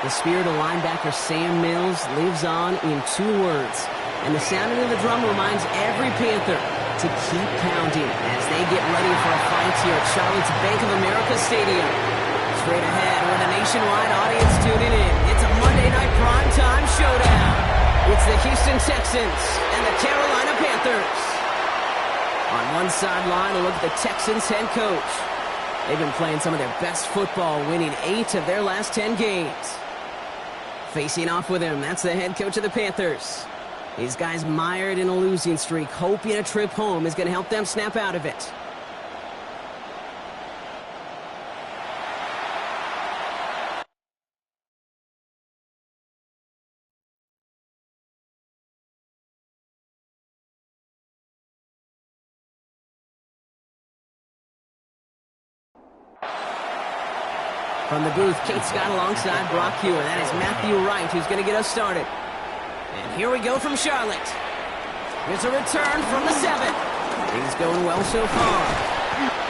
The spirit of linebacker Sam Mills lives on in 2 words. And the sounding of the drum reminds every Panther to keep pounding as they get ready for a fight here at Charlotte's Bank of America Stadium. Straight ahead with a nationwide audience tuning in. It's a Monday night primetime showdown. It's the Houston Texans and the Carolina Panthers. On one sideline, a look at the Texans head coach. They've been playing some of their best football, winning 8 of their last 10 games. Facing off with him, that's the head coach of the Panthers. These guys mired in a losing streak, hoping a trip home is going to help them snap out of it. From the booth, Kate Scott alongside Brock Hewer. That is Matthew Wright who's going to get us started. And here we go from Charlotte. Here's a return from the 7. Things going well so far.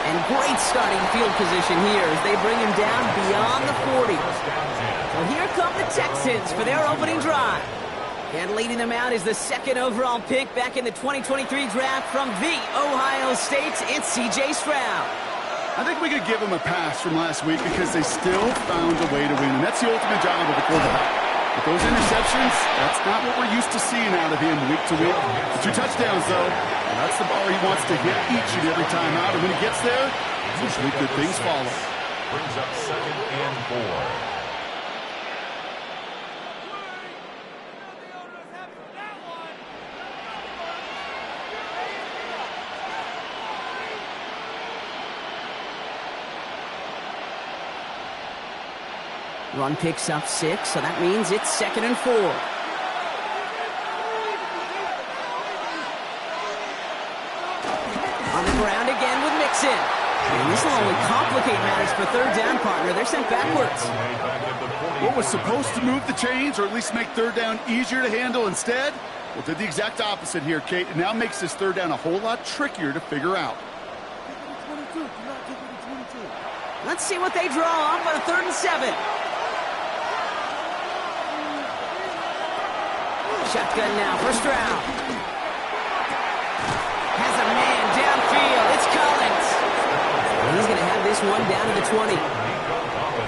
And great starting field position here as they bring him down beyond the 40. So here come the Texans for their opening drive. And leading them out is the 2nd overall pick back in the 2023 draft from the Ohio State. It's C.J. Stroud. I think we could give him a pass from last week because they still found a way to win. And that's the ultimate job of a quarterback. With those interceptions, that's not what we're used to seeing out of him week to week. The 2 touchdowns, though, that's the bar he wants to hit each and every time out. And when he gets there, usually good things follow. Brings up 2nd and 4. Run picks up 6, so that means it's 2nd and 4. On the ground again with Mixon. And this will only complicate matters for 3rd down, partner. They're sent backwards. What was supposed to move the chains, or at least make 3rd down easier to handle instead? Well, did the exact opposite here, Kate. It now makes this 3rd down a whole lot trickier to figure out. Let's see what they draw up on a 3rd and 7. Shotgun now for Stroud. Has a man downfield. It's Collins. And he's going to have this one down to the 20.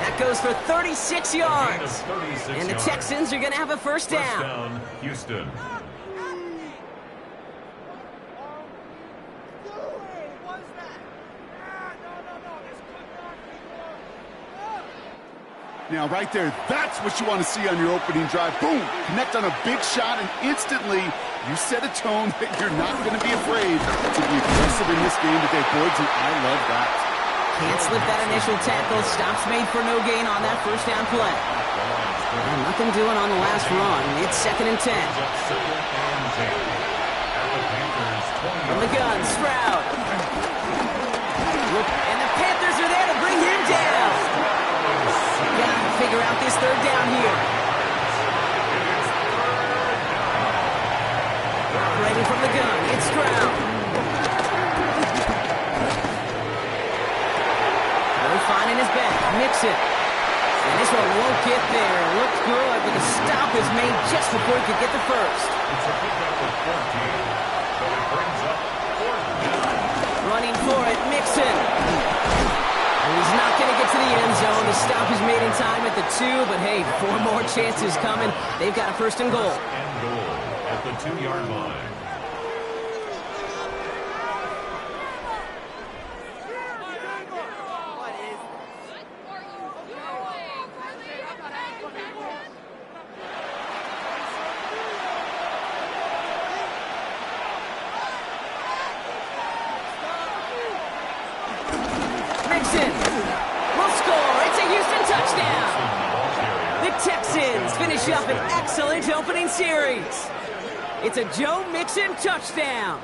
That goes for 36 yards. And the Texans are going to have a 1st down. 1st down, Houston. Now, right there, that's what you want to see on your opening drive. Boom! Connect on a big shot, and instantly you set a tone that you're not going to be afraid to be aggressive in this game today. Boys, and I love that. Can't slip that initial tackle. Stops made for no gain on that 1st down play. And nothing doing on the last run. It's 2nd and 10. From the gun, Stroud. And the Panthers are there to bring him down. Gotta figure out this 3rd down here. Operating from the gun, it's Stroud. Really finding his back, Mixon. And this one won't get there. Looked good, but the stop is made just before he could get the 1st. It's a pickup of 14, so it brings up 4th down. Running for it, Mixon. He's not going to get to the end zone. The stop is made in time at the 2, but hey, 4 more chances coming. They've got a 1st and goal. 1st and goal at the 2-yard line. Will score. It's a Houston touchdown. The Texans finish up an excellent opening series. It's a Joe Mixon touchdown.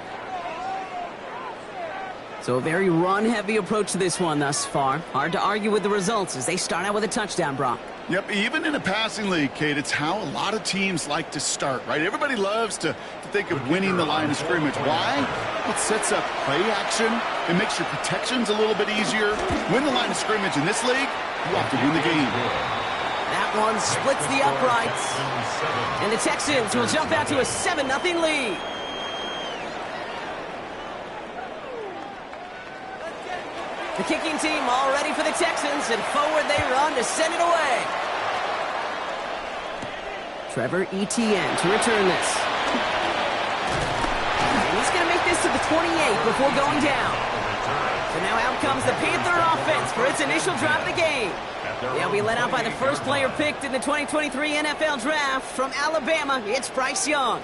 So a very run-heavy approach to this one thus far. Hard to argue with the results as they start out with a touchdown, Brock. Yep, even in a passing league, Kate, it's how a lot of teams like to start, right? Everybody loves to think of winning the line of scrimmage. Why? It sets up play action. It makes your protections a little bit easier. Win the line of scrimmage in this league, you have to win the game. That one splits the uprights. And the Texans will jump out to a 7-0 lead. The kicking team all ready for the Texans, and forward they run to send it away. Trevor Etienne to return this. And he's going to make this to the 28 before going down. So now out comes the Panther offense for its initial drive of the game. They'll be led out by the first player picked in the 2023 NFL Draft from Alabama. It's Bryce Young.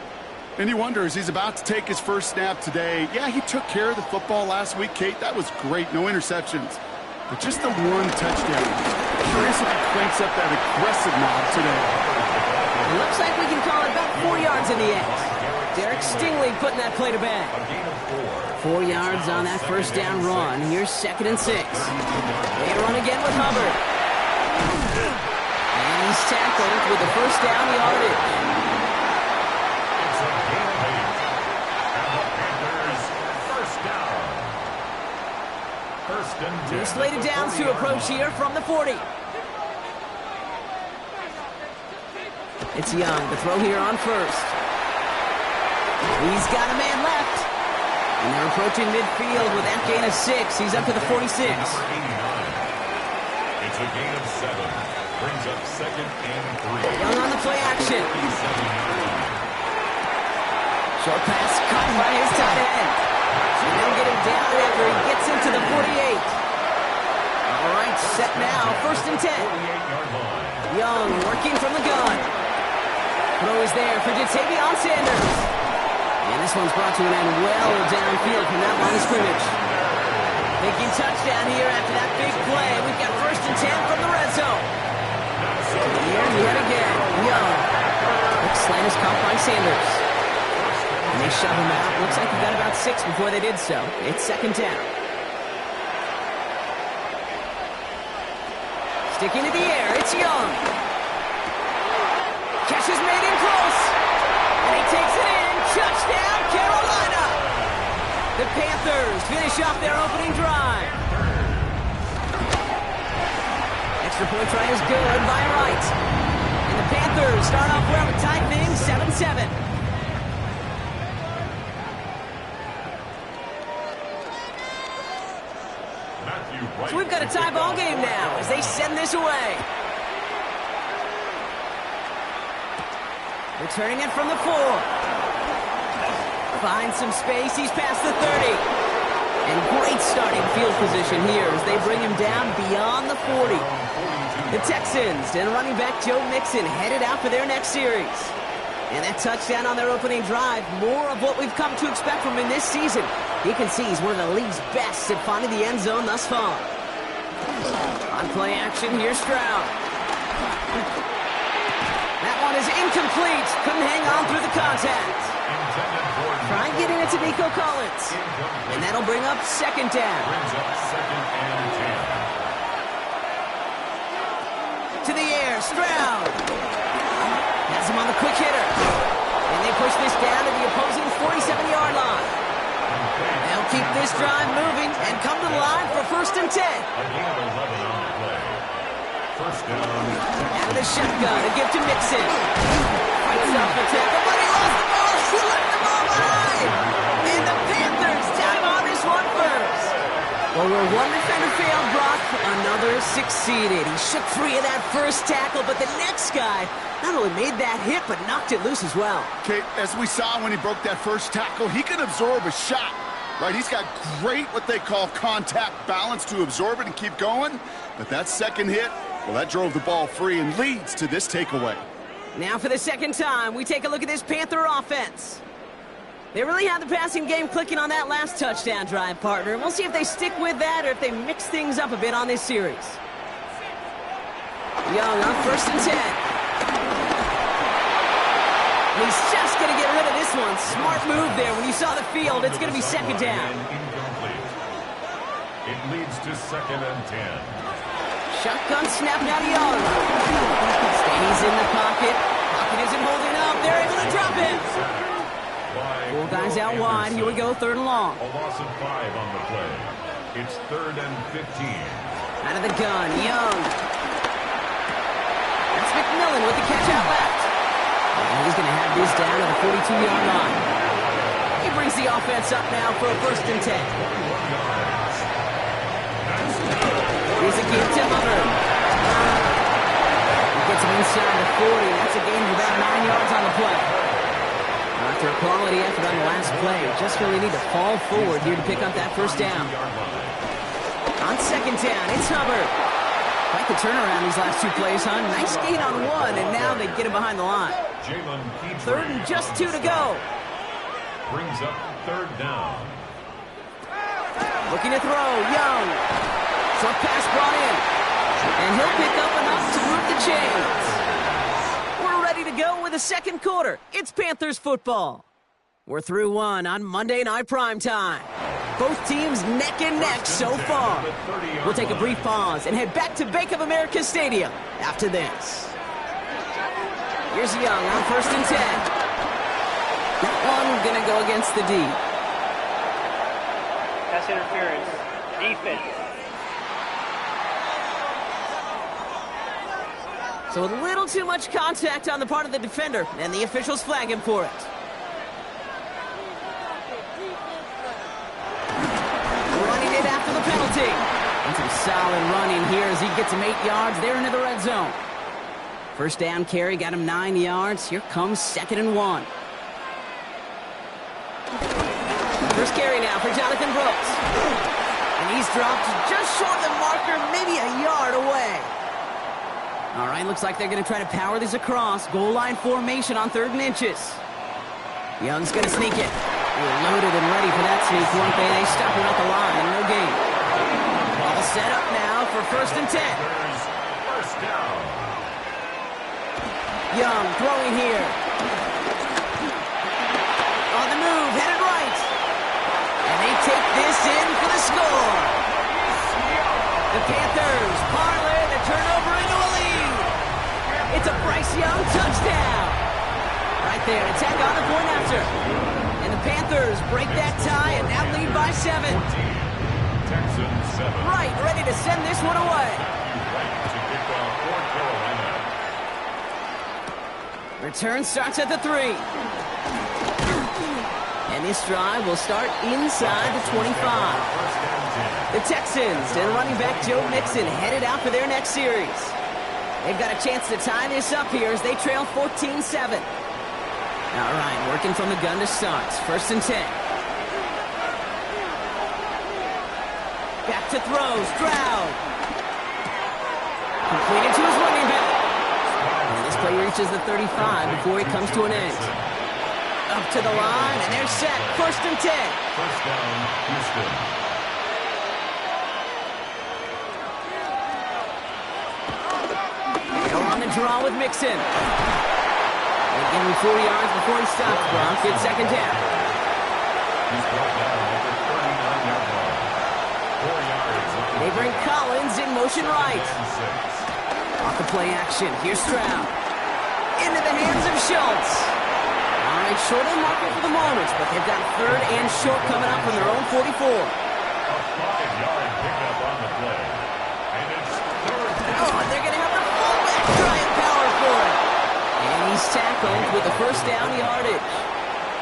And he wonders, he's about to take his first snap today. Yeah, he took care of the football last week, Kate. That was great. No interceptions. But just the one touchdown. Curious if he cranks up that aggressive knob today. It looks like we can call it about 4 yards in the end. Derek Stingley putting that play to bed. 4 yards on that first down run. Here's 2nd and 6. They run again with Hubbard. And he's tackled with the first down yardage. Two slated downs to approach here from the 40. It's Young to throw here on first. He's got a man left. And they're approaching midfield with that gain of 6. He's up to the 46. It's a gain of 7. Brings up 2nd and 3. Young on the play action. Short pass caught by his tight end. And they'll get him down after he gets into the 48. All right, set now, 1st and 10. Young working from the gun. Throw is there for Jatavion Sanders. And this one's brought to an end well downfield from that line of scrimmage. Making touchdown here after that big play. We've got 1st and 10 from the red zone. Here yet again, Young. Quick slant is caught by Sanders. And they shove him out. Looks like he got about 6 before they did so. It's 2nd down. Sticking to the air, it's Young. Catch is made in close. And he takes it in. Touchdown, Carolina. The Panthers finish off their opening drive. Extra point try is good by Wright. And the Panthers start off well to tie things 7-7. So we've got a tie ball game now as they send this away. Returning it from the 4. Finds some space. He's past the 30. And great starting field position here as they bring him down beyond the 40. The Texans and running back Joe Mixon headed out for their next series. And that touchdown on their opening drive, more of what we've come to expect from him this season. You can see he's one of the league's best at finding the end zone thus far. On play action, here's Stroud. That one is incomplete. Couldn't hang on through the contact. Try getting it to Nico Collins. And that'll bring up 2nd down. To the air, Stroud. Has him on the quick hitter. And they push this down to the opposing 47-yard line. They'll keep this drive moving and come to the line for 1st and 10. First down. Out of the shotgun to give to Mixon. Fights off the tackle, but he lost the ball. He left the ball behind. And the Panthers time on this one first. Well, where one defender failed, Brock, another succeeded. He shook free of that first tackle, but the next guy not only made that hit, but knocked it loose as well. Okay, as we saw when he broke that first tackle, he can absorb a shot, right? He's got great, what they call contact balance to absorb it and keep going. But that second hit, well, that drove the ball free and leads to this takeaway. Now for the second time, we take a look at this Panther offense. They really had the passing game clicking on that last touchdown drive, partner. And we'll see if they stick with that or if they mix things up a bit on this series. Young on 1st and 10. He's just going to get rid of this one. Smart move there. When you saw the field, it's going to be 2nd down. It leads to 2nd and 10. Shotgun snap now to Young. Stays in the pocket. Pocket isn't holding up. They're able to drop it. 4 guys out wide. Here we go, 3rd and long. A loss of 5 on the play. It's 3rd and 15. Out of the gun, Young. That's McMillan with the catch out left. And he's going to have this down at the 42-yard line. He brings the offense up now for a 1st and 10. Here's a give to Hubbard. He gets him inside the 40. That's a gain of about 9 yards on the play. After a quality effort on the last play, just really need to fall forward here to pick up that 1st down. On 2nd down, it's Hubbard. Quite the turnaround these last 2 plays, huh? Nice gain on 1, and now they get him behind the line. 3rd and just 2 to go. Brings up 3rd down. Looking to throw, Young. Short pass brought in. And he'll pick up enough to move the chains. We're ready to go with the 2nd quarter. It's Panthers football. We're through 1 on Monday Night Primetime. Both teams neck and neck so far. We'll take a brief pause and head back to Bank of America Stadium after this. Here's Young on 1st and 10. That one going to go against the D. Pass interference. Defense. So a little too much contact on the part of the defender, and the officials flag him for it. Running it after the penalty. And some solid running here as he gets him 8 yards there into the red zone. 1st down carry got him 9 yards. Here comes 2nd and 1. First carry now for Jonathan Brooks. And he's dropped just short of the marker, maybe a yard away. All right, looks like they're going to try to power this across. Goal line formation on 3rd and inches. Young's going to sneak it. They're loaded and ready for that sneak, weren't they? They stop him at the line. No gain. All set up now for 1st and 10. 1st down. Young throwing here. On the move, headed right. And they take this in for the score. The Panthers parlay the turnover into a lead. It's a Bryce Young touchdown. Right there to tack on the point after. And the Panthers break that tie and now lead by 7. Texans 7. Right, ready to send this one away. Right to kick off for Carolina. Return starts at the 3. And this drive will start inside the 25. The Texans and running back Joe Mixon headed out for their next series. They've got a chance to tie this up here as they trail 14-7. All right, working from the gun to start. 1st and 10. Back to throw, Stroud. Completed to his running back. And this play reaches the 35 before it comes to an end. Up to the line, and they're set. 1st and 10. 1st down, Houston. They're on the draw with Mixon. They give him 4 yards before he stops. Gronk gets 2nd down. He's brought down at the 39-yard line. 4 yards. They bring Collins in motion right. Off the play action. Here's Stroud. Into the hands of Schultz. All right, short on marker for the moment, but they've got 3rd and short coming up from their own 44. A 5-yard pickup on the play. And it's 3rd down. Oh, they're going to have the fullback trying power for it. And he's tackled with the 1st down yardage.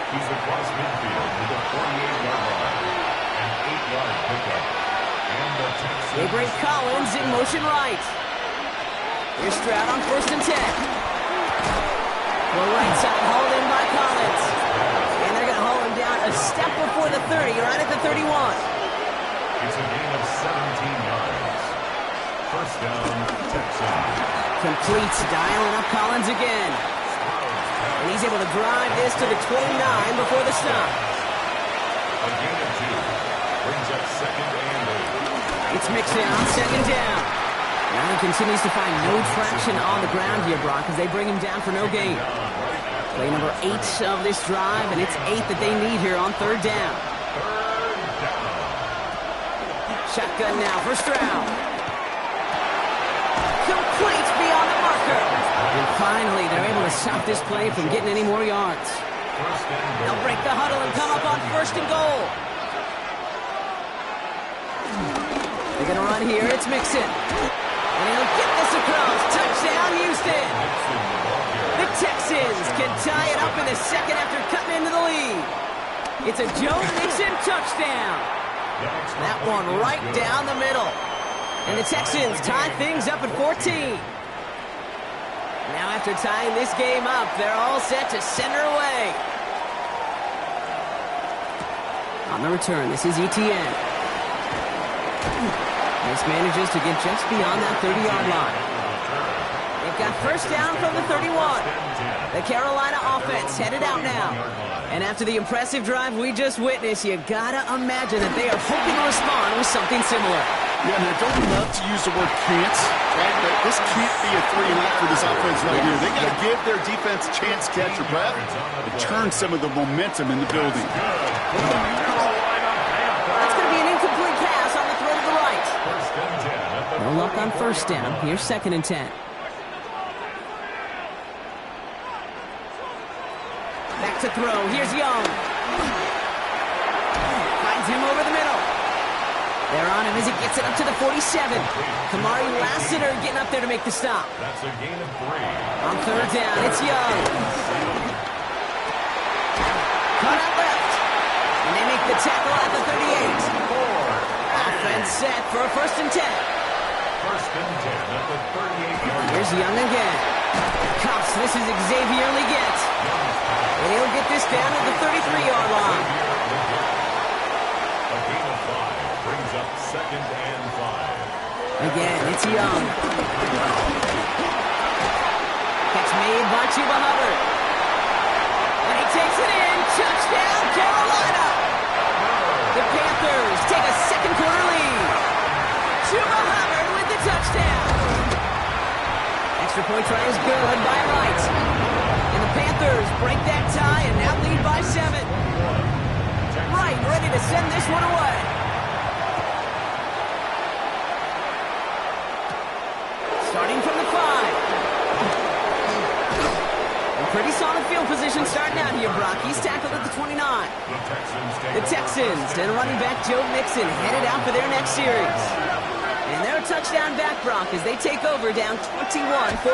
He's across midfield to the 48-yard line. An 8-yard pickup. And the Texans. They bring Collins in motion right. Here's Stroud on 1st and 10. The right side hauled in by Collins. And they're going to haul him down a step before the 30, right at the 31. It's a gain of 17 yards. 1st down, Texans. Completes, dialing up Collins again. And he's able to drive this to the 29 before the stop. A gain of 2. Brings up 2nd and 8. It's Mixon on 2nd down. Now he continues to find no traction on the ground here, Brock, as they bring him down for no gain. Play number 8 of this drive, and it's 8 that they need here on 3rd down. Shotgun now for Stroud. Complete beyond the marker. And finally, they're able to stop this play from getting any more yards. They'll break the huddle and come up on 1st and goal. They're going to run here. It's Mixon. And he'll get this across. Touchdown, Houston. The Texans can tie it up in the second after cutting into the lead. It's a Joe Mixon touchdown. That one right down the middle. And the Texans tie things up at 14. Now after tying this game up, they're all set to send her away. On the return, this is Etienne. This manages to get just beyond that 30-yard line. They've got first down from the 31. The Carolina offense headed out now. And after the impressive drive we just witnessed, you gotta imagine that they are hoping to respond with something similar. Yeah, and I don't love to use the word can't, right? But this can't be a 3-and-out for this offense right here. They got to give their defense a chance to catch their breath and turn some of the momentum in the building. That's going to be an incomplete pass on the throw to the right. No luck on first down. Here's 2nd and 10. Back to throw. Here's Young. Finds him over the middle. They're on him as he gets it up to the 47. Kamari Lassiter getting up there to make the stop. That's a gain of 3. On third down, it's Young. Cut out left. And they make the tackle at the 38. Offense set for a 1st and 10. 1st and 10 at the 38-yard line. Here's Young again. Cuffs, this is Xavier Leggett. And he'll get this down at the 33-yard line. A gain of 5 brings up 2nd and 5. Again, it's Young. Catch made by Chuba Hubbard. And he takes it in. Touchdown, Carolina. The Panthers take a second-quarter lead. Chuba Hubbard with the touchdown. Extra point try is good by Wright. And the Panthers break that tie and now lead by 7. Wright ready to send this one away. Starting from the 5. A pretty solid field position starting out here, Brock. He's tackled at the 29. The Texans and running back Joe Mixon headed out for their next series. And they're a touchdown back, Brock, as they take over down 21-14.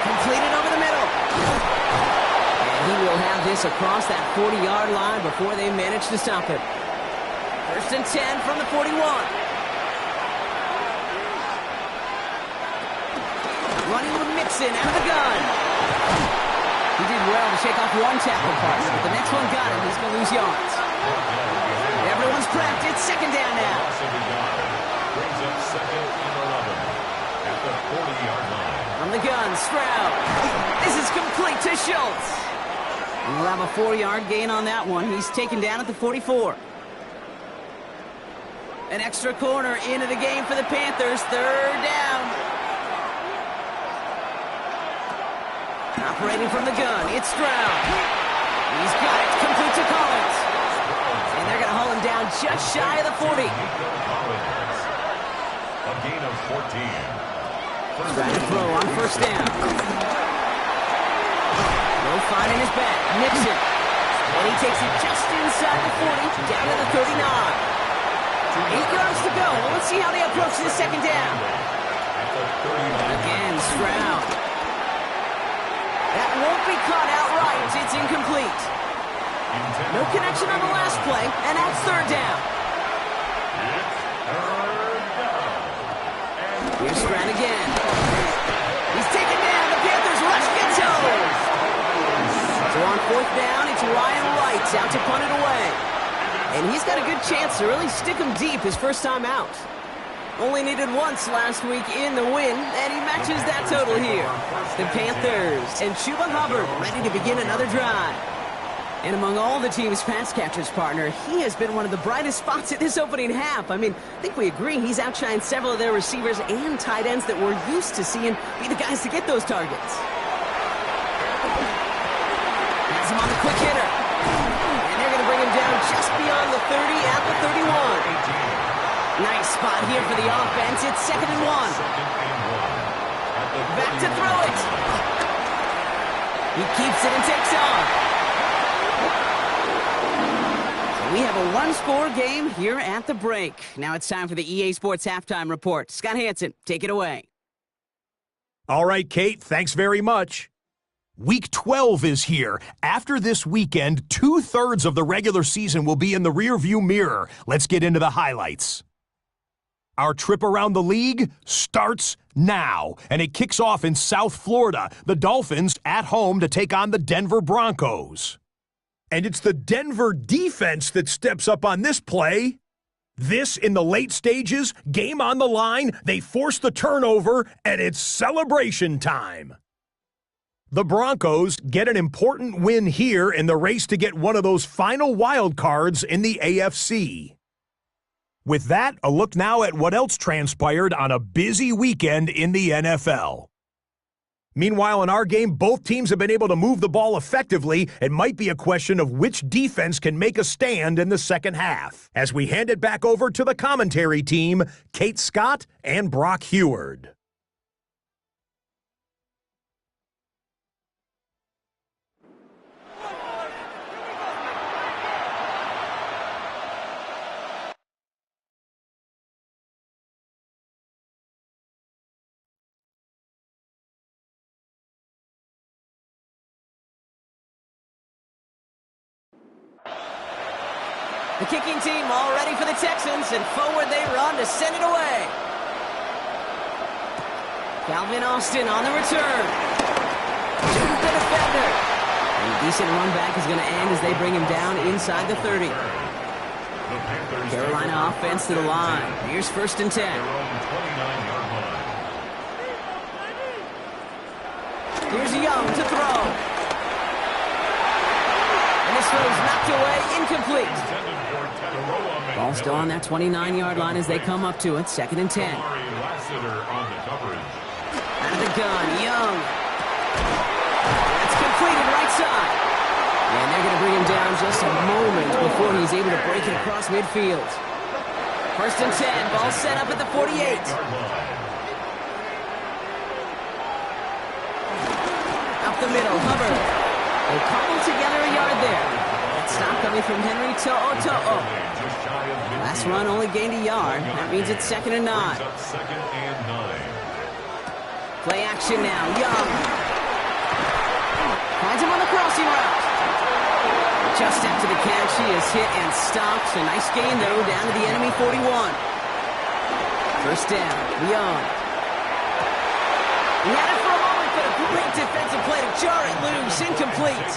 Completed over the middle. And he will have this across that 40-yard line before they manage to stop it. 1st and 10 from the 41. Running with Mixon out of the gun. He did well to shake off one tackle pass, but the next one got him. He's going to lose yards. Everyone's prepped. It's 2nd down now. Brings up 2nd and 11 at the 40-yard line. From the gun, Stroud. This is complete to Schultz. And we'll have a 4-yard gain on that one. He's taken down at the 44. An extra corner into the game for the Panthers. 3rd down. Operating from the gun, it's Stroud. He's got it, complete to Collins. And they're going to haul him down just shy of the 40. A gain of 14. Trying to throw on first down. No finding his back. Nixon. And he takes it just inside the 40, down to the 39. 8 yards to go. Well, let's see how they approach this 2nd down. Again, Stroud. That won't be caught outright. It's incomplete. No connection on the last play, and that's 3rd down. Here's Stroud again. He's taken down. The Panthers rush gets over. So on 4th down, it's Ryan Wright out to punt it away. And he's got a good chance to really stick him deep his first time out. Only needed once last week in the win, and he matches that total here. The Panthers and Chuba Hubbard ready to begin another drive. And among all the team's pass catchers, partner, he has been one of the brightest spots at this opening half. I mean, I think we agree he's outshined several of their receivers and tight ends that we're used to seeing be the guys to get those targets. Has him on the quick hitter. And they're going to bring him down just beyond the 30 at the 31. Nice spot here for the offense. It's 2nd and 1. Back to throw it. He keeps it and takes off. So We have a one-score game here at the break. Now it's time for the EA Sports Halftime Report. Scott Hansen, take it away. All right, Kate, thanks very much. Week 12 is here. After this weekend, 2/3 of the regular season will be in the rearview mirror. Let's get into the highlights. Our trip around the league starts now, and it kicks off in South Florida. The Dolphins at home to take on the Denver Broncos. And it's the Denver defense that steps up on this play. This in the late stages, game on the line, they force the turnover, and it's celebration time. The Broncos get an important win here in the race to get one of those final wild cards in the AFC. With that, a look now at what else transpired on a busy weekend in the NFL. Meanwhile, in our game, both teams have been able to move the ball effectively. It might be a question of which defense can make a stand in the second half. As we hand it back over to the commentary team, Kate Scott and Brock Heward. The kicking team all ready for the Texans, and forward they run to send it away. Calvin Austin on the return. Shoots the defender. And a decent run back is going to end as they bring him down inside the 30. Carolina offense to the line. Here's 1st and 10. Here's Young to throw. And this throw's knocked away, incomplete. Ball still on that 29-yard line as they come up to it. 2nd and 10. Out of the gun, Young. That's completed right side. And they're going to bring him down just a moment before he's able to break it across midfield. 1st and 10. Ball set up at the 48. Up the middle, Hubbard. They cobble together a yard there. That stop coming from Henry To'o. Last run only gained a yard. That means it's 2nd and 9. Play action now. Young. Finds him on the crossing route. Just after the catch, he is hit and stopped. A nice gain, though, down to the enemy 41. 1st down. Young. He had it for a moment, but a great defensive play to jar it loose. Incomplete.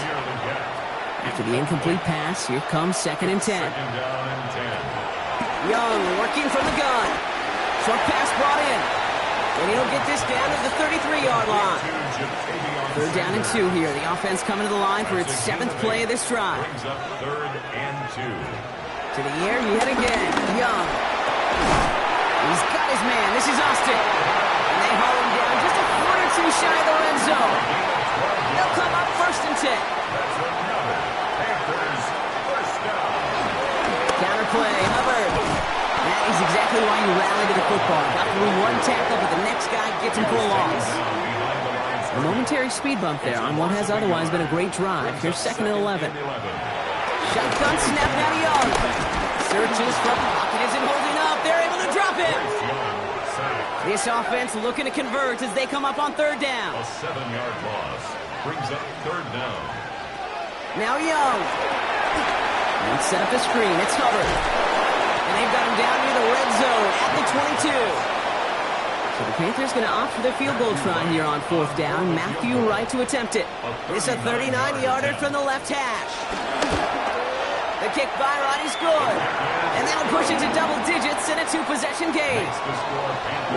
After the incomplete pass, here comes 2nd and 10. Young working from the gun. Short pass brought in. And he'll get this down to the 33-yard line. 3rd down and 2 here. The offense coming to the line for its 7th play of this drive. To the air yet again. Young. He's got his man. This is Austin. And they haul him down just a foot or two shy of the red zone. They'll come up 1st and 10. Counterplay, Hubbard. That is exactly why you rally to the football. Got through one tackle, but the next guy gets him for a loss. A momentary speed bump there on what has otherwise been a great drive. Here's 2nd and 11. Shotgun snap now to Young. Searches from pocket isn't holding up. They're able to drop him. This offense looking to convert as they come up on 3rd down. A 7-yard loss brings up 3rd down. Now Young. Let's set up the screen. It's Hubbard. And they've got him down near the red zone at the 22. So the Panthers going to opt for their field goal try here on 4th down. Matthew Wright to attempt it. It's a 39-yarder from the left hash. The kick by Wright is good. And that'll push it to double digits in a 2-possession game.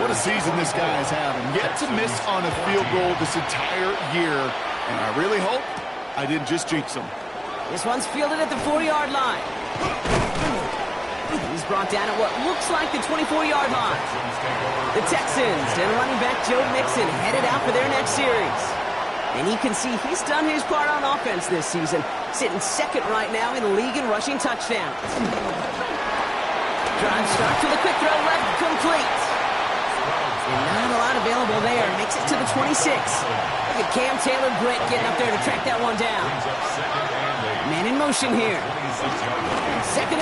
What a season this guy is having. Yet to miss on a field goal this entire year. And I really hope I didn't just jinx him. This one's fielded at the 4-yard line. He's brought down at what looks like the 24-yard line. The Texans and running back Joe Mixon headed out for their next series. And you can see he's done his part on offense this season, sitting 2nd right now in the league in rushing touchdowns. Drive starts with a quick throw left, complete. And not a lot available there. Makes it to the 26. Look at Cam Taylor-Britt getting up there to track that one down. Man in motion here. 2nd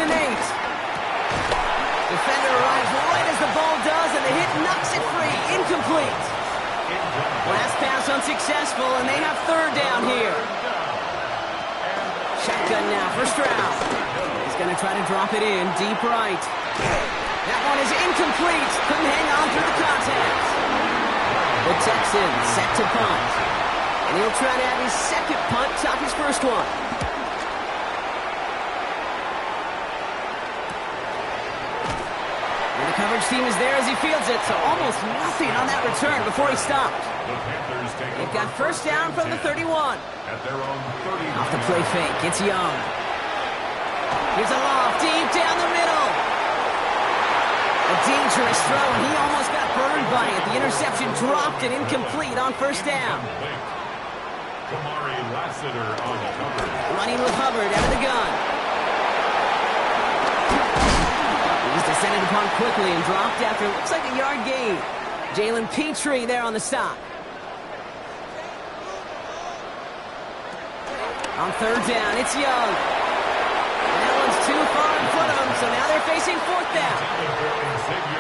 Last pass unsuccessful, and they have third down here. Shotgun now for Stroud. He's going to try to drop it in deep right. That one is incomplete. Couldn't hang on through the contact. The Texans set to punt. And he'll try to have his second punt top his first one. And the coverage team is there as he fields it, so almost nothing on that return before he stopped. They've got first down from the 31. At their own 30. Off the play fake, it's Young. Here's a loft deep down the middle. A dangerous throw, and he almost got burned by it. The interception dropped and incomplete on first down. Kamari Lassiter on the cover. Running with Hubbard out of the gun. He was descended upon quickly and dropped after it looks like a yard gain. Jalen Petrie there on the stop. On third down, it's Young. And that one's too far in front of him, so now they're facing fourth down.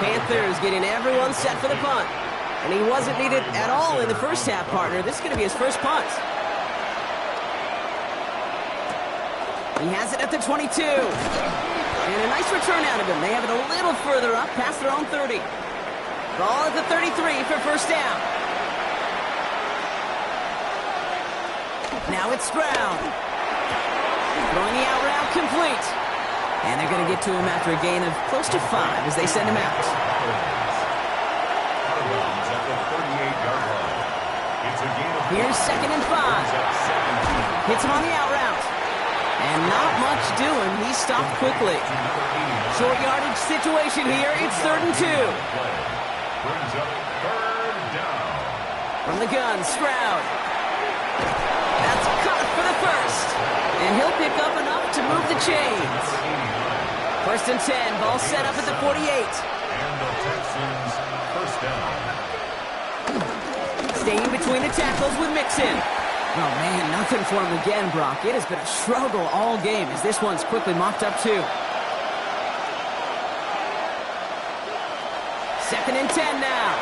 Panthers getting everyone set for the punt. And he wasn't needed at all in the first half, partner. This is going to be his first punt. He has it at the 22. And a nice return out of him. They have it a little further up, past their own 30. Ball at the 33 for first down. Now it's Stroud. Throwing the out route complete. And they're going to get to him after a gain of close to 5 as they send him out. Here's second and 5. Hits him on the out route. And not much doing. He stopped quickly. Short yardage situation here. It's third and 2. From the gun, Stroud. That's cut for the first. And he'll pick up enough to move the chains. First and 10. Ball set up at the 48. And the Texans first down. Staying between the tackles with Mixon. Oh, man, nothing for him again, Brock. It has been a struggle all game as this one's quickly mopped up, too. Second and 10 now.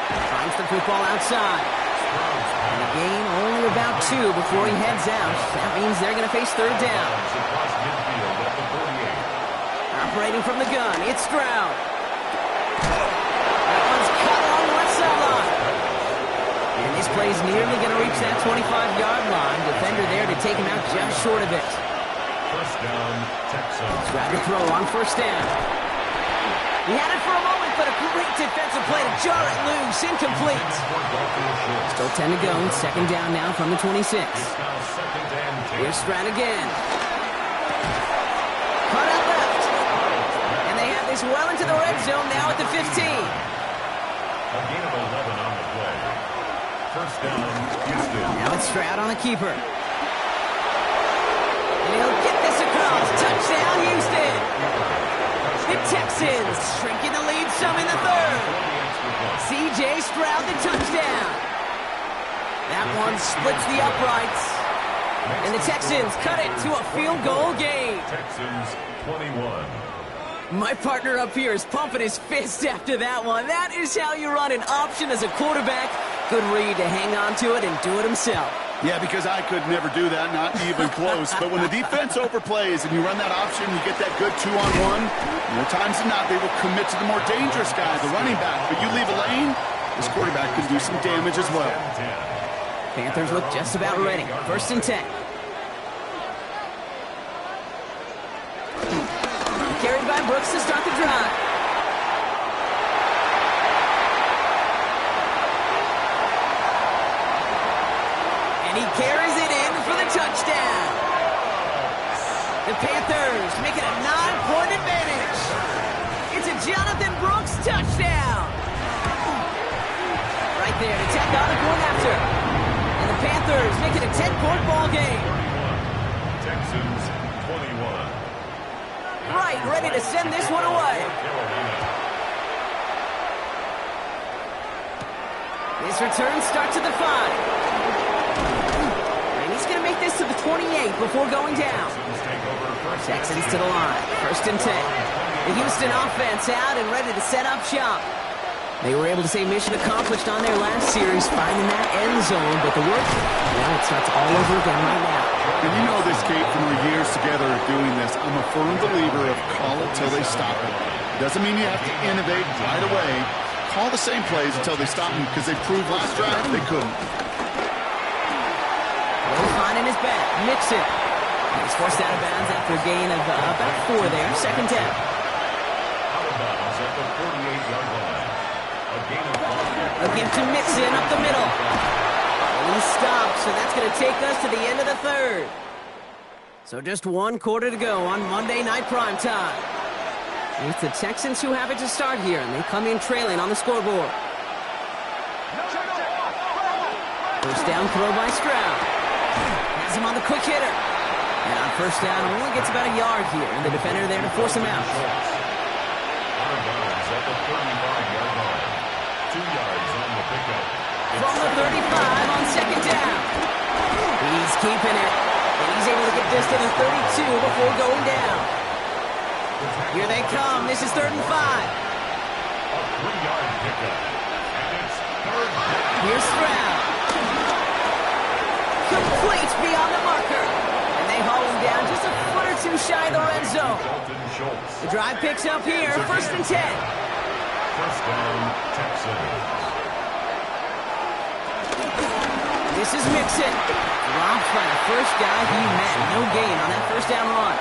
Finds the football outside. And a gain only about 2 before he heads out. That means they're going to face third down. Operating from the gun, it's Stroud. That one's cut along the left sideline. And this play's nearly going to reach that 25-yard line. Defender there to take him out just short of it. First down, Texans. Try to throw on first down. He had it for a moment, but a great defensive play to jar it loose. Incomplete. Still 10 to go. Second down now from the 26. Here's Stroud again. Cut out left. And they have this well into the red zone now at the 15. A gain of 11 on the play. First down, Houston. Now it's Stroud on the keeper. And he'll get this across. Touchdown, Houston. The Texans shrinking the lead some in the third. C.J. Stroud the touchdown. That one splits the uprights. And the Texans cut it to a field goal game. Texans 21. My partner up here is pumping his fist after that one. That is how you run an option as a quarterback. Good read to hang on to it and do it himself. Yeah, because I could never do that, not even close. But when the defense overplays and you run that option, you get that good 2-on-1, more times than not, they will commit to the more dangerous guy, the running back. But you leave a lane, this quarterback can do some damage as well. Panthers look just about ready. First and 10. Carried by Brooks to start the drive. And he carries it in for the touchdown. The Panthers make it a 9-point advantage. It's a Jonathan Brooks touchdown. Right there to tack on a point after. And the Panthers make it a 10-point ball game. Texans 21. Right, ready to send this one away. This return starts at the 5. And he's going to make this to the 28 before going down. Texans to the line. First and 10. The Houston offense out and ready to set up shop. They were able to say mission accomplished on their last series, finding that end zone, but the work, well, it starts all over again right now. And you know this, Kate, from our years together of doing this. I'm a firm believer of call it till they stop it. Doesn't mean you have to innovate right away. Call the same plays until they stop them, because they proved last drive they couldn't. Will finding his back, Mixon. He's forced out of bounds after a gain of about 4 there, second down. Out of bounds at the 48-yard line. A gain of 5. A give to Mixon up the middle. And he stops, so that's going to take us to the end of the third. So just 1 quarter to go on Monday Night Primetime. It's the Texans who have it to start here, and they come in trailing on the scoreboard. First down throw by Stroud. Has him on the quick hitter. And on first down, only gets about a yard here, and the defender there to force him out. Out of bounds at the 35-yard line. 2 yards on the pickup. From the 35 on second down. He's keeping it, and he's able to get this to the 32 before going down. Here they come. This is 3rd and 5. A 3-yard pickup. And it's 3rd down. Here's Stroud. Complete beyond the marker. And they haul him down just a foot or 2 shy of the red zone. Dalton Schultz. The drive picks up here. 1st and 10. First down, Texans. This is Mixon. Dropped by the first guy he met. No gain on that first down run.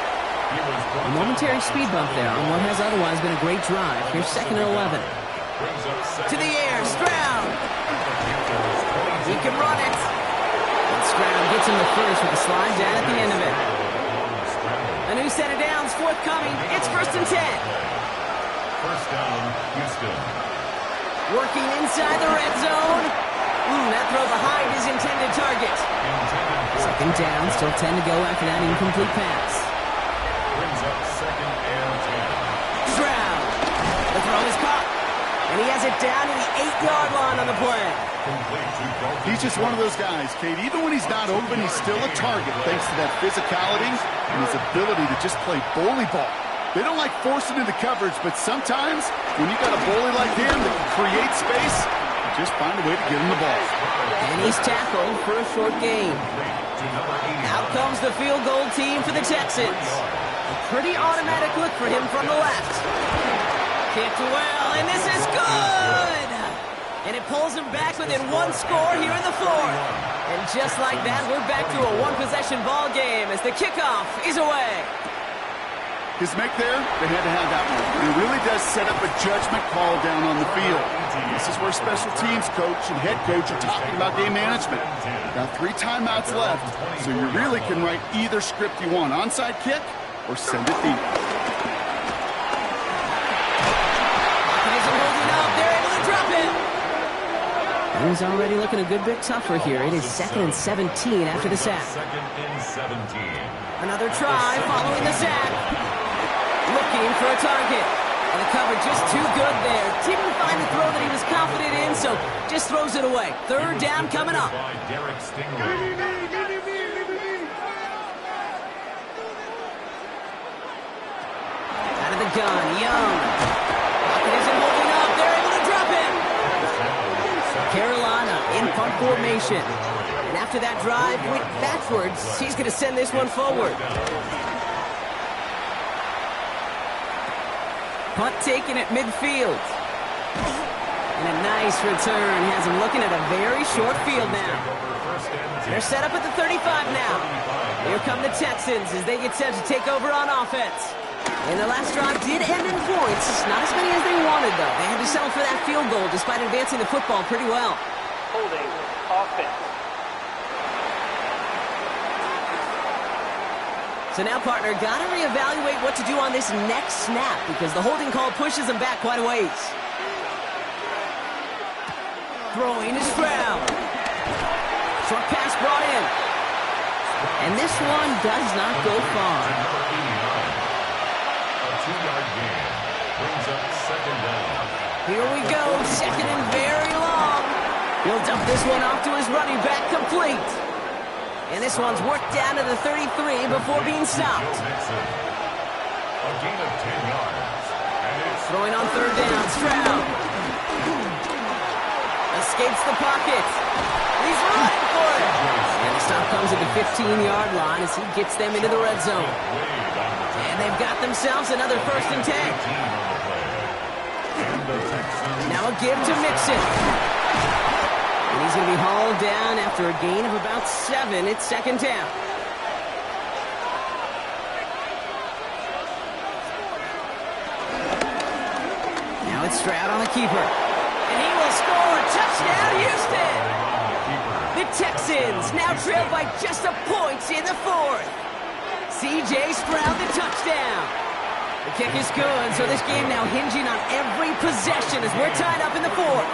A momentary speed bump there on what has otherwise been a great drive. Here's 2nd and 11. To the air, Stroud. He can run it. And Stroud gets him the first with a slide down at the end of it. A new set of downs forthcoming. It's 1st and 10. First down, Houston. Working inside the red zone. That throw behind his intended target. 2nd down, still 10 to go after that incomplete pass. Brings up 2nd and 10. Stroud. The throw is caught. And he has it down to the 8-yard line on the play. He's just one of those guys, Kate. Even when he's not open, he's still a target thanks to that physicality and his ability to just play bully ball. They don't like forcing into coverage, but sometimes when you got a bully like him that can create space, you just find a way to get him the ball. And he's tackled for a short gain. Out comes the field goal team for the Texans. A pretty automatic look for him from the left. Kicked well, and this is good! And it pulls him back within 1 score here in the 4th. And just like that, we're back to a 1-possession ball game as the kickoff is away. His make there, they had to have that one. It really does set up a judgment call down on the field. This is where special teams coach and head coach are talking about game management. Got 3 timeouts left, so you really can write either script you want. Onside kick or send it deep. He's already looking a good bit tougher here. It is 2nd and 17 after the sack. 2nd and 17. Another try following the sack. Looking for a target. And the cover just too good there. Didn't find the throw that he was confident in, so just throws it away. 3rd down coming up. By Derek Stingley. Out of the gun, Young. Pocket isn't holding up. They're able to drop it. Carolina in punt formation. And after that drive went backwards, he's going to send this one forward. Punt taken at midfield. And a nice return has him looking at a very short field now. They're set up at the 35 now. Here come the Texans as they get set to take over on offense. And the last drive did end in points. Not as many as they wanted, though. They had to settle for that field goal despite advancing the football pretty well. Holding offense. So now, partner, got to reevaluate what to do on this next snap because the holding call pushes them back quite a ways. Throwing is Stroud. Short pass brought in. And this one does not go far. A 2-yard gain. Brings up 2nd down. Here we go, 2nd and very long. He'll dump this one off to his running back complete. And this one's worked down to the 33 before being stopped. A gain of 10 yards. And it's throwing on 3rd down, Stroud. escapes the pocket. He's running for it. And the stop comes at the 15-yard line as he gets them into the red zone. And they've got themselves another 1st and 10. Now a give to Mixon. And he's going to be hauled down after a gain of about 7. It's 2nd down. Now it's Stroud on the keeper. And he will score. Touchdown, Houston. The Texans now trail by just a point in the 4th. C.J. Stroud the touchdown. The kick is good, so this game now hinging on every possession as we're tied up in the 4th.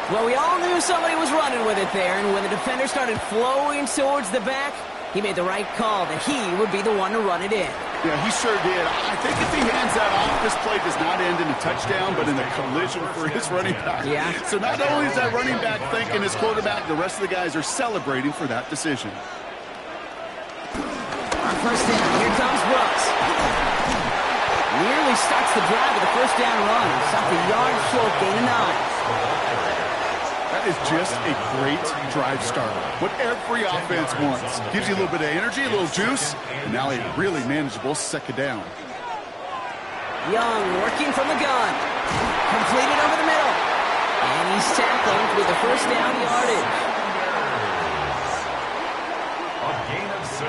Well, we all knew somebody was running with it there, and when the defender started flowing towards the back, he made the right call that he would be the one to run it in. Yeah, he sure did. I think if he hands that off, this play does not end in a touchdown, but in a collision for his running back. Yeah. So not only is that running back thinking his quarterback, the rest of the guys are celebrating for that decision. On 1st down, here comes Brooks. Nearly starts the drive with a 1st down run. Stopped a yard short, gain of 9. That is just a great drive starter. What every offense wants. Gives you a little bit of energy, a little juice, and now a really manageable 2nd down. Young working from the gun. Completed over the middle. And he's tackled with a 1st down yardage. A gain of 6.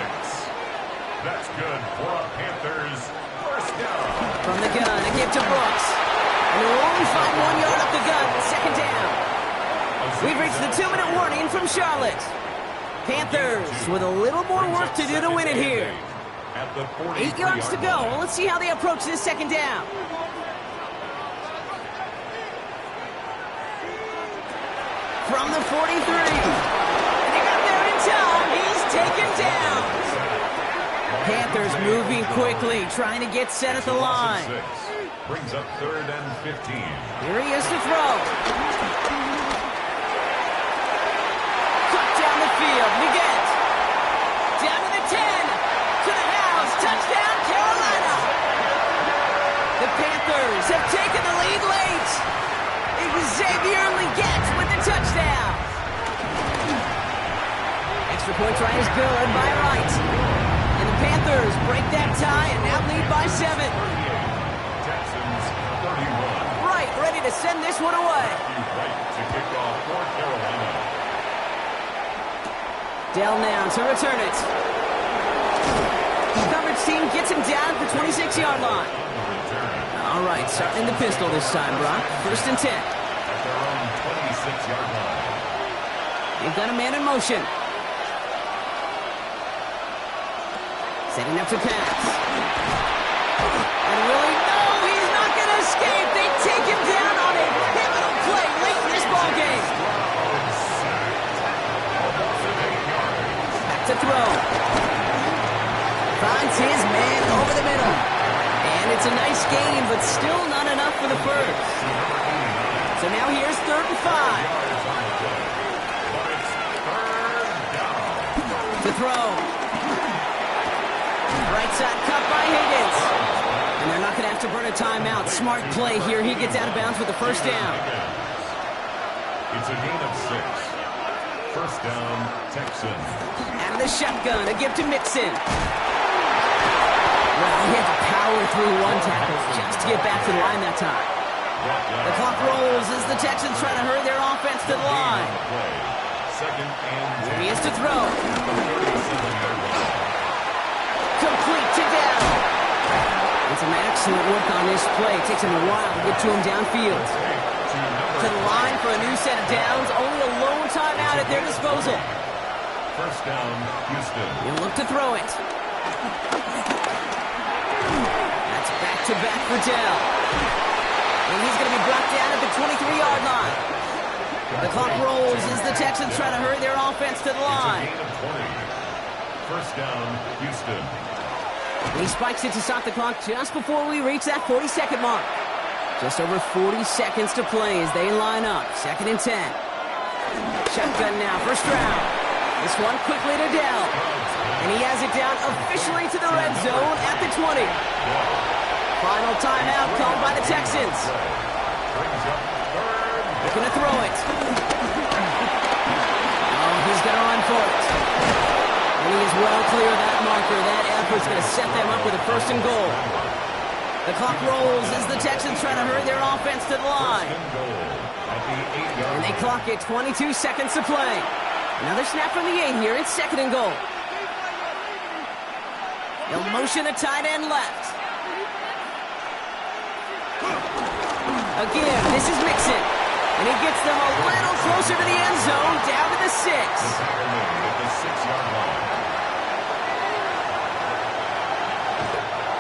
That's good for a Panthers 1st down. From the gun, a give to Brooks. And we'll only find 1 yard up the gun, 2nd down. We've reached the 2-minute warning from Charlotte. Panthers with a little more work to do to win it here. 8 yards to go. Well, let's see how they approach this 2nd down. From the 43. And they got there in time. He's taken down. Panthers moving quickly, trying to get set at the line. Brings up 3rd and 15. Here he is to throw. Field, Miguel. Down to the 10. To the house. Touchdown, Carolina. The Panthers have taken the lead late. It was Xavier Legette with the touchdown. Extra point try is good by Wright. And the Panthers break that tie and now lead by 7. Texans 31. Wright ready to send this one away. Right to kick off for Carolina. Dell now to return it. The coverage team gets him down at the 26-yard line. All right, starting in the pistol this time, Brock. 1st and 10. At their own 26-yard line. They've got a man in motion. Setting up to pass. And really, no, he's not going to escape. They take him down on a pivotal play late in this ballgame. To throw. Finds his man over the middle. And it's a nice gain, but still not enough for the 1st. So now here's 3rd and 5. To throw. Right side cut by Higgins. And they're not going to have to burn a timeout. Smart play here. He gets out of bounds with the 1st down. It's a gain of 6. 1st down, Texans. Out of the shotgun, a give to Mixon. Well, he had to power through 1 tackle just to get back to the line that time. The clock rolls as the Texans try to hurry their offense to the line. 2nd and 10. Here he is to throw. Complete to Dell. And some excellent work on this play. It takes him a while to get to him downfield. To the line for a new set of downs. Only a lone timeout at their disposal. 1st down, Houston. He'll look to throw it. That's back-to-back for Dell. And he's going to be brought down at the 23-yard line. The clock rolls as the Texans try to hurry their offense to the line. It's a gain of 20. 1st down, Houston. He spikes it to stop the clock just before we reach that 40-second mark. Just over 40 seconds to play as they line up. 2nd and 10. Shotgun now for Stroud. This one quickly to Dell. And he has it down officially to the red zone at the 20. Final timeout called by the Texans. Brings up 3rd Looking to throw it. Oh, he's going to run for it. And he is well clear of that marker. That effort's going to set them up with a 1st and goal. The clock rolls as the Texans try to hurry their offense to the line. And they clock it 22 seconds to play. Another snap from the 8 here. It's 2nd and goal. They'll motion the tight end left. Again, this is Mixon. And he gets them a little closer to the end zone, down to the 6.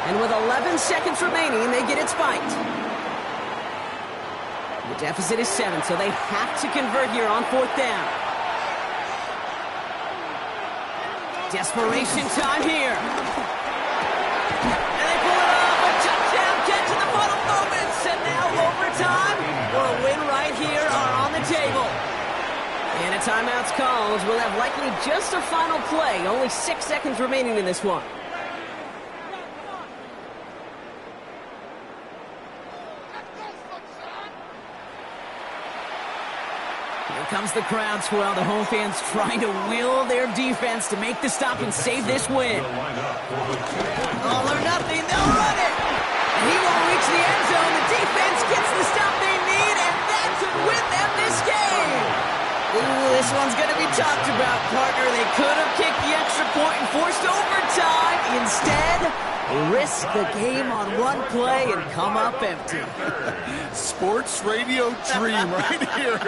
And with 11 seconds remaining, they get it spiked. The deficit is 7, so they have to convert here on 4th down. Desperation time here. And they pull it off. A touchdown catch in the final moments. And now overtime or a win right here are on the table. And a timeout's called. We'll have likely just a final play. Only 6 seconds remaining in this one. Comes the crowd swell. The home fans trying to will their defense to make the stop and save this win. All or nothing, they'll run it. And he won't reach the end zone. The defense gets the stop they need, and that could win them this game. Ooh, this one's going to be talked about, partner. They could have kicked the extra point and forced overtime. Instead, risk the game on one play and come up empty. Sports radio dream right here.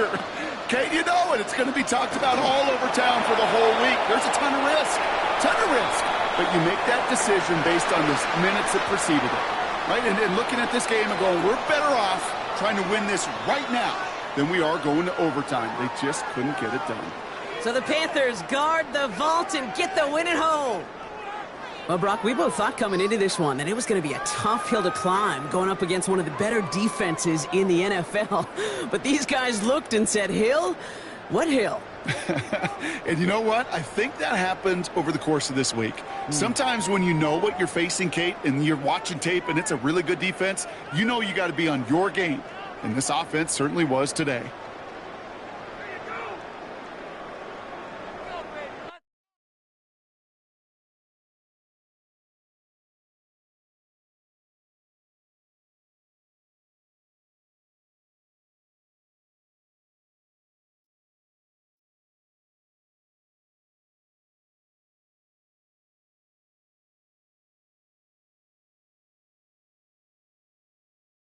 Kate, you know it. It's going to be talked about all over town for the whole week. There's a ton of risk. But you make that decision based on the minutes that preceded it. Right? And looking at this game and going, we're better off trying to win this right now than we are going to overtime. They just couldn't get it done. So the Panthers guard the vault and get the win at home. Well, Brock, we both thought coming into this one that it was going to be a tough hill to climb going up against one of the better defenses in the NFL. But these guys looked and said, Hill? What hill? And you know what? I think that happened over the course of this week. Sometimes when you know what you're facing, Kate, and you're watching tape and it's a really good defense, you know you got to be on your game. And this offense certainly was today.